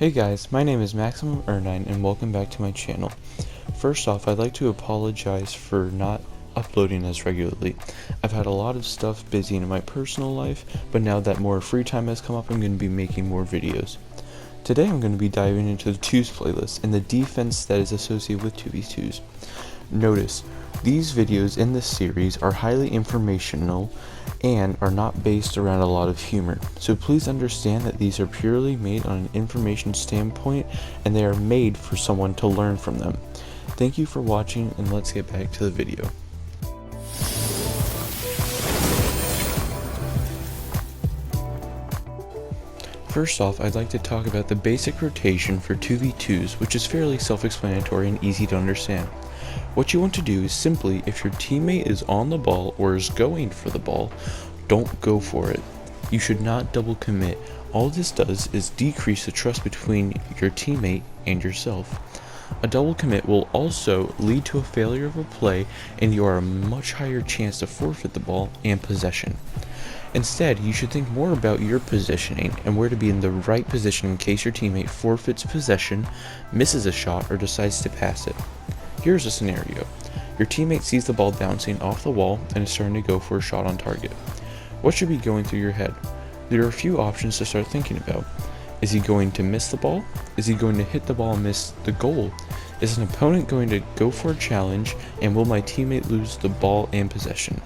Hey guys, my name is Maximum9 and welcome back to my channel. First off, I'd like to apologize for not uploading as regularly. I've had a lot of stuff busy in my personal life, but now that more free time has come up, I'm going to be making more videos. Today I'm going to be diving into the 2s playlist and the defense that is associated with 2v2s. Notice, these videos in this series are highly informational and are not based around a lot of humor, so please understand that these are purely made on an information standpoint and they are made for someone to learn from them. Thank you for watching, and let's get back to the video. First off, I'd like to talk about the basic rotation for 2v2s, which is fairly self-explanatory and easy to understand. What you want to do is simply, if your teammate is on the ball or is going for the ball, don't go for it. You should not double commit. All this does is decrease the trust between your teammate and yourself. A double commit will also lead to a failure of a play, and you are a much higher chance to forfeit the ball and possession. Instead, you should think more about your positioning and where to be in the right position in case your teammate forfeits possession, misses a shot, or decides to pass it. Here's a scenario. Your teammate sees the ball bouncing off the wall and is starting to go for a shot on target. What should be going through your head? There are a few options to start thinking about. Is he going to miss the ball? Is he going to hit the ball and miss the goal? Is an opponent going to go for a challenge, and will my teammate lose the ball and possession?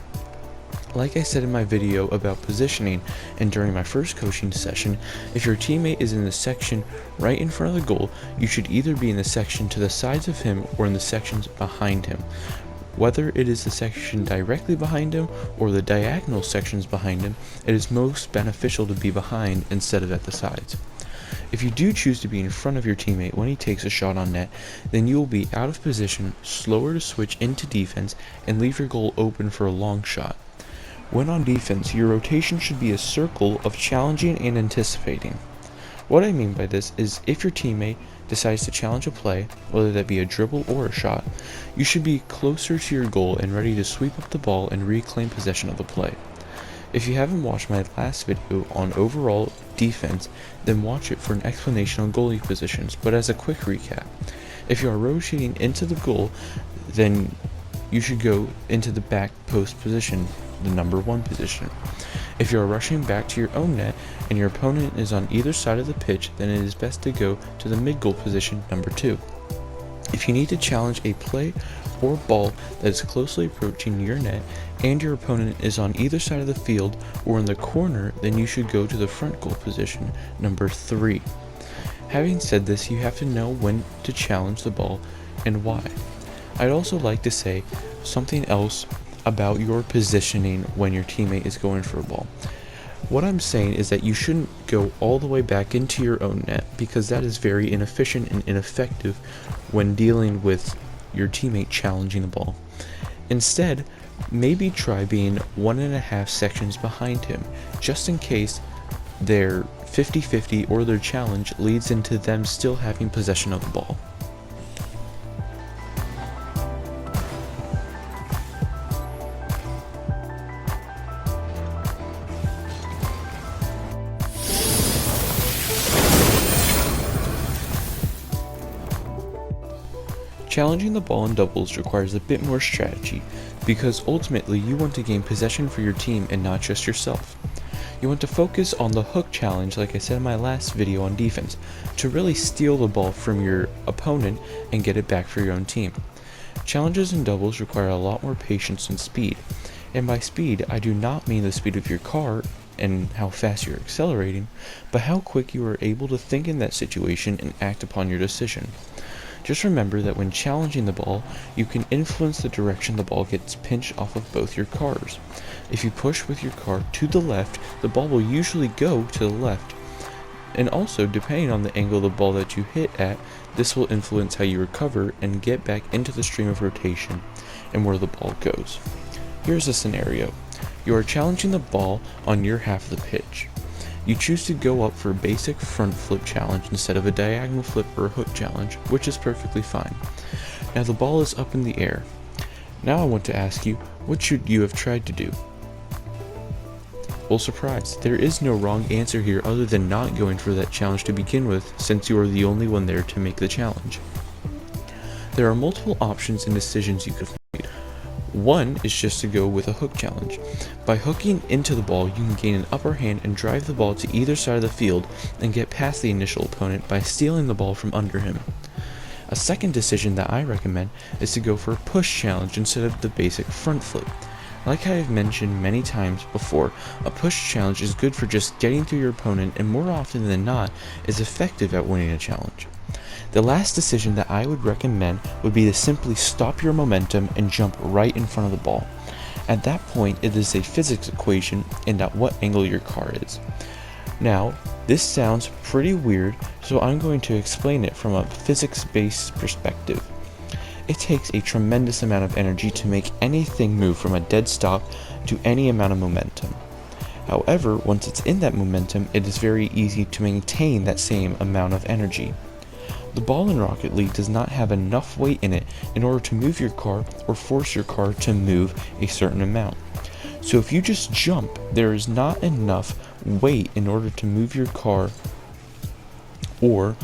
Like I said in my video about positioning and during my first coaching session, if your teammate is in the section right in front of the goal, you should either be in the section to the sides of him or in the sections behind him. Whether it is the section directly behind him or the diagonal sections behind him, it is most beneficial to be behind instead of at the sides. If you do choose to be in front of your teammate when he takes a shot on net, then you will be out of position, slower to switch into defense, and leave your goal open for a long shot. When on defense, your rotation should be a circle of challenging and anticipating. What I mean by this is, if your teammate decides to challenge a play, whether that be a dribble or a shot, you should be closer to your goal and ready to sweep up the ball and reclaim possession of the play. If you haven't watched my last video on overall defense, then watch it for an explanation on goalie positions, but as a quick recap, if you are rotating into the goal, then you should go into the back post position, the number 1 position. If you are rushing back to your own net and your opponent is on either side of the pitch, then it is best to go to the mid goal position, number 2. If you need to challenge a play or ball that is closely approaching your net and your opponent is on either side of the field or in the corner, then you should go to the front goal position, number 3. Having said this, you have to know when to challenge the ball and why. I'd also like to say something else about your positioning when your teammate is going for a ball. What I'm saying is that you shouldn't go all the way back into your own net, because that is very inefficient and ineffective when dealing with your teammate challenging the ball. Instead, maybe try being 1.5 sections behind him, just in case their 50-50 or their challenge leads into them still having possession of the ball. Challenging the ball in doubles requires a bit more strategy, because ultimately you want to gain possession for your team and not just yourself. You want to focus on the hook challenge, like I said in my last video on defense, to really steal the ball from your opponent and get it back for your own team. Challenges in doubles require a lot more patience and speed, and by speed I do not mean the speed of your car and how fast you're accelerating, but how quick you are able to think in that situation and act upon your decision. Just remember that when challenging the ball, you can influence the direction the ball gets pinched off of both your cars. If you push with your car to the left, the ball will usually go to the left. And also, depending on the angle of the ball that you hit at, this will influence how you recover and get back into the stream of rotation and where the ball goes. Here's a scenario. You are challenging the ball on your half of the pitch. You choose to go up for a basic front flip challenge instead of a diagonal flip or a hook challenge, which is perfectly fine. Now the ball is up in the air. Now I want to ask you, what should you have tried to do? Well, surprise, there is no wrong answer here other than not going for that challenge to begin with, since you are the only one there to make the challenge. There are multiple options and decisions you could make. One is just to go with a hook challenge. By hooking into the ball, you can gain an upper hand and drive the ball to either side of the field and get past the initial opponent by stealing the ball from under him. A second decision that I recommend is to go for a push challenge instead of the basic front flip. Like I have mentioned many times before, a push challenge is good for just getting through your opponent and more often than not is effective at winning a challenge. The last decision that I would recommend would be to simply stop your momentum and jump right in front of the ball. At that point, it is a physics equation and at what angle your car is. Now, this sounds pretty weird, so I'm going to explain it from a physics-based perspective. It takes a tremendous amount of energy to make anything move from a dead stop to any amount of momentum. However, once it's in that momentum, it is very easy to maintain that same amount of energy. The ball in Rocket League does not have enough weight in it in order to move your car or force your car to move a certain amount. So if you just jump, there is not enough weight in order to move your car or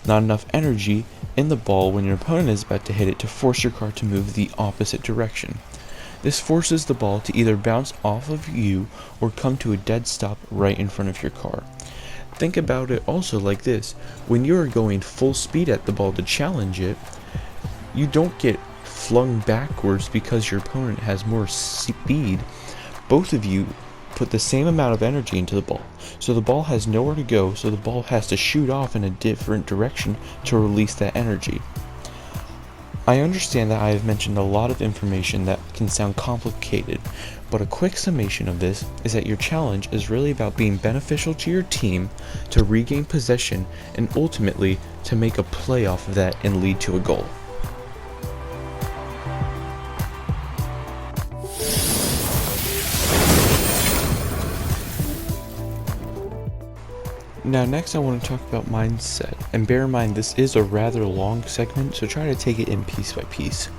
not enough energy in the ball when your opponent is about to hit it to force your car to move the opposite direction. This forces the ball to either bounce off of you or come to a dead stop right in front of your car. Think about it also like this: when you are going full speed at the ball to challenge it, you don't get flung backwards because your opponent has more speed. Both of you put the same amount of energy into the ball, so the ball has nowhere to go, so the ball has to shoot off in a different direction to release that energy. I understand that I have mentioned a lot of information that can sound complicated, but a quick summation of this is that your challenge is really about being beneficial to your team, to regain possession, and ultimately to make a play off of that and lead to a goal. Now next I want to talk about mindset, and bear in mind this is a rather long segment, so try to take it in piece by piece.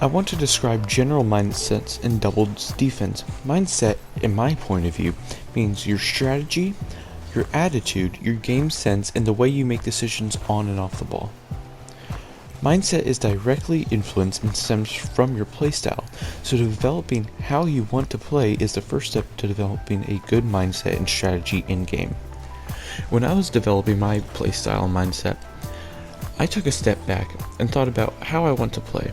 I want to describe general mindsets in doubles defense. Mindset, in my point of view, means your strategy, your attitude, your game sense, and the way you make decisions on and off the ball. Mindset is directly influenced and stems from your playstyle, so developing how you want to play is the first step to developing a good mindset and strategy in-game. When I was developing my playstyle and mindset, I took a step back and thought about how I want to play.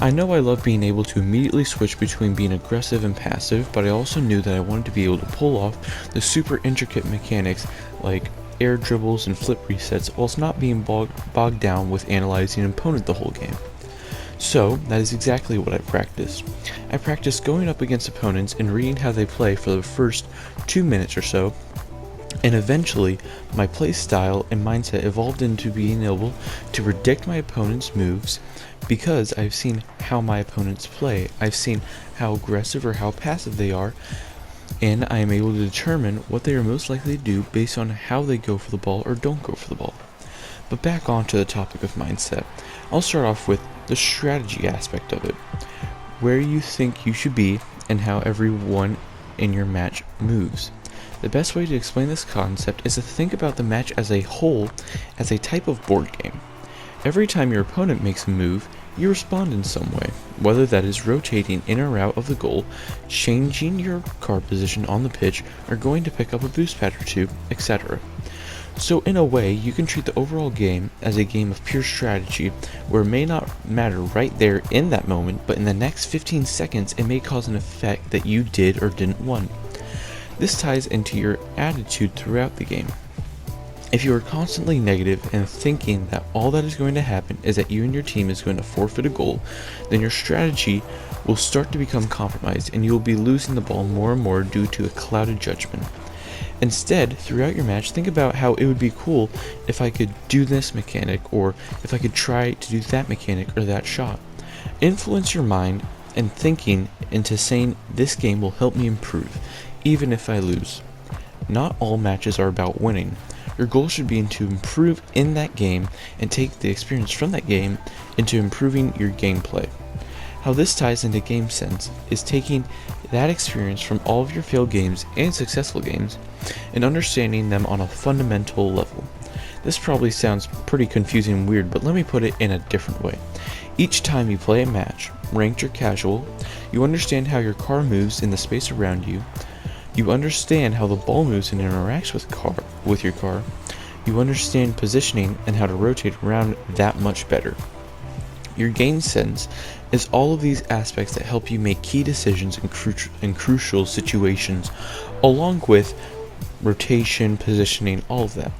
I know I love being able to immediately switch between being aggressive and passive, but I also knew that I wanted to be able to pull off the super intricate mechanics like air dribbles and flip resets whilst not being bogged down with analyzing an opponent the whole game. So, that is exactly what I practiced. I practiced going up against opponents and reading how they play for the first 2 minutes or so, and eventually, my play style and mindset evolved into being able to predict my opponent's moves because I've seen how my opponents play. I've seen how aggressive or how passive they are, and I am able to determine what they are most likely to do based on how they go for the ball or don't go for the ball. But back onto the topic of mindset, I'll start off with the strategy aspect of it, where you think you should be and how everyone in your match moves. The best way to explain this concept is to think about the match as a whole as a type of board game. Every time your opponent makes a move, you respond in some way, whether that is rotating in or out of the goal, changing your card position on the pitch, or going to pick up a boost pad or two, etc. So in a way, you can treat the overall game as a game of pure strategy, where it may not matter right there in that moment, but in the next 15 seconds it may cause an effect that you did or didn't want. This ties into your attitude throughout the game. If you are constantly negative and thinking that all that is going to happen is that you and your team is going to forfeit a goal, then your strategy will start to become compromised and you will be losing the ball more and more due to a clouded judgment. Instead, throughout your match, think about how it would be cool if I could do this mechanic, or if I could try to do that mechanic or that shot. Influence your mind and thinking into saying this game will help me improve, even if I lose. Not all matches are about winning. Your goal should be to improve in that game and take the experience from that game into improving your gameplay. How this ties into game sense is taking that experience from all of your failed games and successful games and understanding them on a fundamental level. This probably sounds pretty confusing and weird, but let me put it in a different way. Each time you play a match, ranked or casual, you understand how your car moves in the space around you. You understand how the ball moves and interacts with your car. You understand positioning and how to rotate around that much better. Your game sense is all of these aspects that help you make key decisions in crucial situations, along with rotation, positioning, all of that.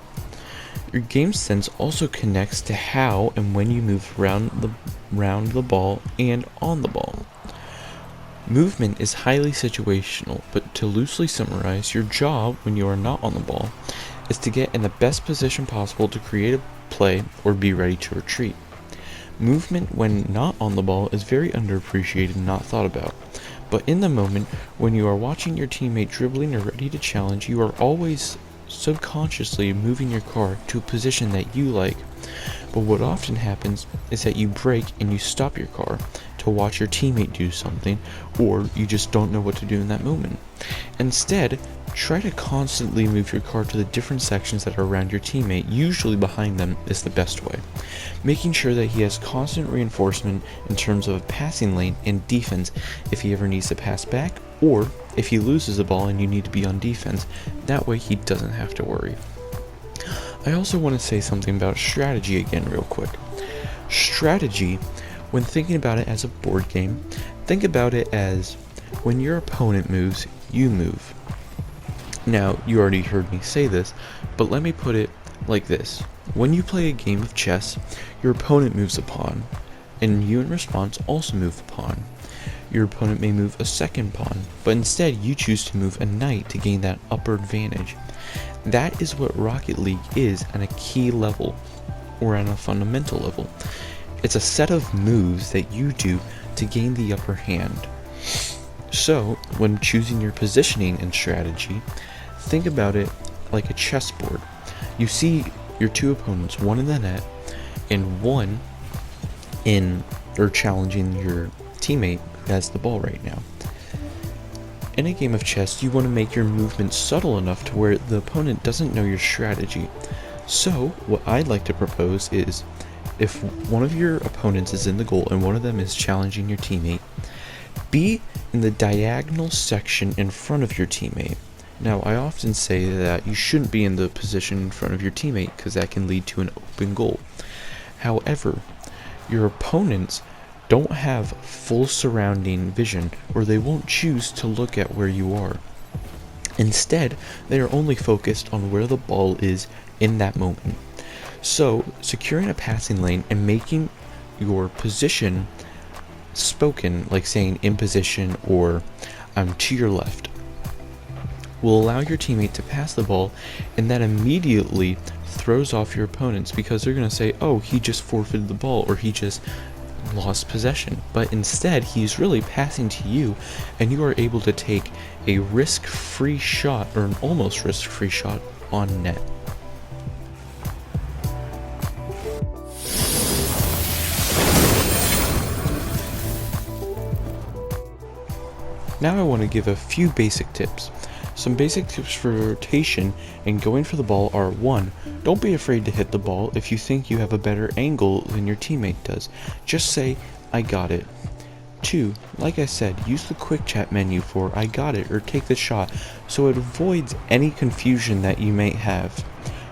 Your game sense also connects to how and when you move around the ball and on the ball. Movement is highly situational, but to loosely summarize, your job when you are not on the ball is to get in the best position possible to create a play or be ready to retreat. Movement when not on the ball is very underappreciated and not thought about. But in the moment, when you are watching your teammate dribbling or ready to challenge, you are always subconsciously moving your car to a position that you like. But what often happens is that you brake and you stop your car to watch your teammate do something, or you just don't know what to do in that moment. Instead, try to constantly move your car to the different sections that are around your teammate, usually behind them is the best way. Making sure that he has constant reinforcement in terms of a passing lane and defense if he ever needs to pass back, or if he loses the ball and you need to be on defense, that way he doesn't have to worry. I also want to say something about strategy again real quick. Strategy, when thinking about it as a board game, think about it as when your opponent moves, you move. Now, you already heard me say this, but let me put it like this. When you play a game of chess, your opponent moves a pawn, and you in response also move a pawn. Your opponent may move a second pawn, but instead you choose to move a knight to gain that upper advantage. That is what Rocket League is on a key level, or on a fundamental level. It's a set of moves that you do to gain the upper hand. So, when choosing your positioning and strategy, think about it like a chessboard. You see your two opponents, one in the net and one challenging your teammate who has the ball right now. In a game of chess, you want to make your movement subtle enough to where the opponent doesn't know your strategy. So, what I'd like to propose is, if one of your opponents is in the goal and one of them is challenging your teammate, be in the diagonal section in front of your teammate. Now, I often say that you shouldn't be in the position in front of your teammate because that can lead to an open goal. However, your opponents don't have full surrounding vision, or they won't choose to look at where you are. Instead, they are only focused on where the ball is in that moment. So, securing a passing lane and making your position spoken, like saying in position or I'm to your left, will allow your teammate to pass the ball, and that immediately throws off your opponents because they're going to say, oh, he just forfeited the ball or he just lost possession. But instead, he's really passing to you, and you are able to take a risk-free shot, or an almost risk-free shot, on net. Now I want to give a few basic tips. Some basic tips for rotation and going for the ball are: 1. Don't be afraid to hit the ball if you think you have a better angle than your teammate does. Just say, I got it. 2. Like I said, use the quick chat menu for I got it or take the shot so it avoids any confusion that you may have.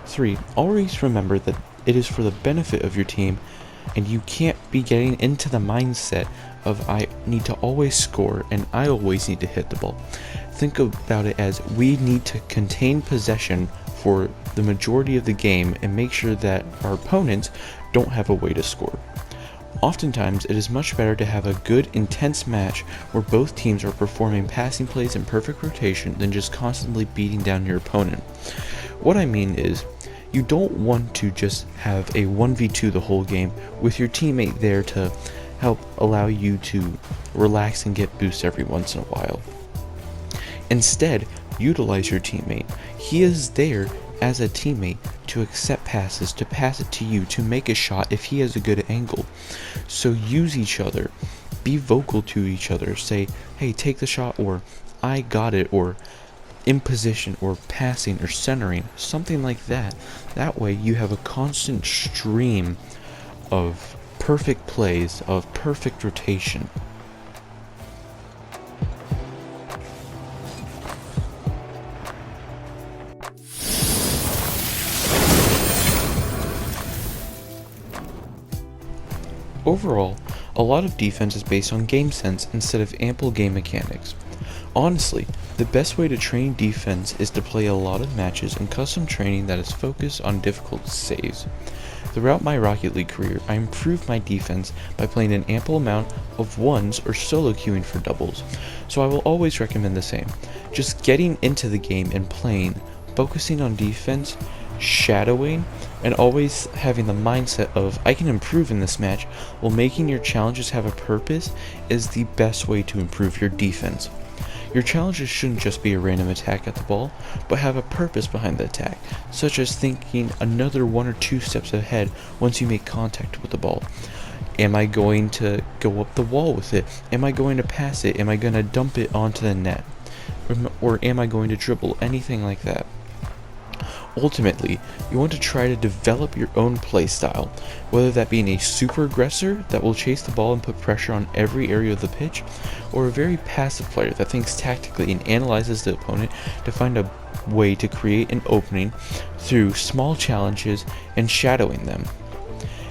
3. Always remember that it is for the benefit of your team, and you can't be getting into the mindset of I need to always score and I always need to hit the ball. Think about it as we need to contain possession for the majority of the game and make sure that our opponents don't have a way to score. Oftentimes, it is much better to have a good, intense match where both teams are performing passing plays in perfect rotation than just constantly beating down your opponent. What I mean is, you don't want to just have a 1v2 the whole game with your teammate there to help allow you to relax and get boosts every once in a while. Instead, utilize your teammate. He is there as a teammate to accept passes, to pass it to you, to make a shot if he has a good angle. So use each other. be vocal to each other. Say, hey, take the shot, or I got it, or in position, or passing, or centering, something like that. That way you have a constant stream of perfect plays, of perfect rotation. Overall, a lot of defense is based on game sense instead of ample game mechanics. Honestly, the best way to train defense is to play a lot of matches and custom training that is focused on difficult saves. Throughout my Rocket League career, I improved my defense by playing an ample amount of ones or solo queuing for doubles, so I will always recommend the same. Just getting into the game and playing, focusing on defense, shadowing, and always having the mindset of I can improve in this match while making your challenges have a purpose is the best way to improve your defense. Your challenges shouldn't just be a random attack at the ball, but have a purpose behind the attack, such as thinking another 1 or 2 steps ahead once you make contact with the ball. Am I going to go up the wall with it? Am I going to pass it? Am I going to dump it onto the net? Or am I going to dribble? Anything like that. Ultimately, you want to try to develop your own play style, whether that being a super aggressor that will chase the ball and put pressure on every area of the pitch, or a very passive player that thinks tactically and analyzes the opponent to find a way to create an opening through small challenges and shadowing them.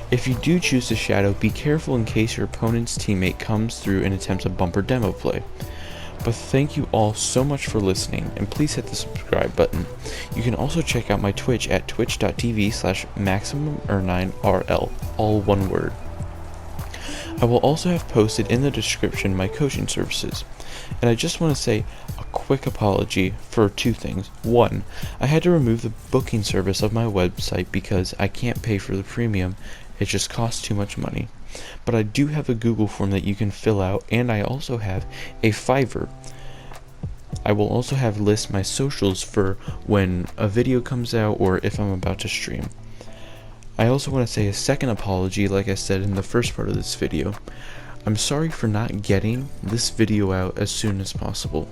If you do choose to shadow, be careful in case your opponent's teammate comes through and attempts a bumper demo play. But thank you all so much for listening, and please hit the subscribe button. You can also check out my Twitch at twitch.tv/MaximumR9RL, all one word. I will also have posted in the description my coaching services. And I just want to say a quick apology for 2 things. 1, I had to remove the booking service of my website because I can't pay for the premium. It just costs too much money. But I do have a Google form that you can fill out, and I also have a Fiverr. I will also have list my socials for when a video comes out or if I'm about to stream. I also want to say a second apology, like I said in the first part of this video. I'm sorry for not getting this video out as soon as possible.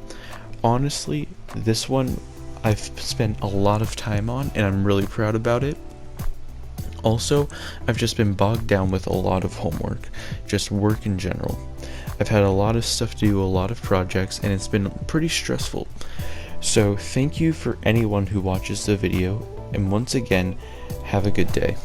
Honestly, this one I've spent a lot of time on, and I'm really proud about it. Also, I've just been bogged down with a lot of homework, just work in general. I've had a lot of stuff to do, a lot of projects, and it's been pretty stressful. So thank you for anyone who watches the video, and once again, have a good day.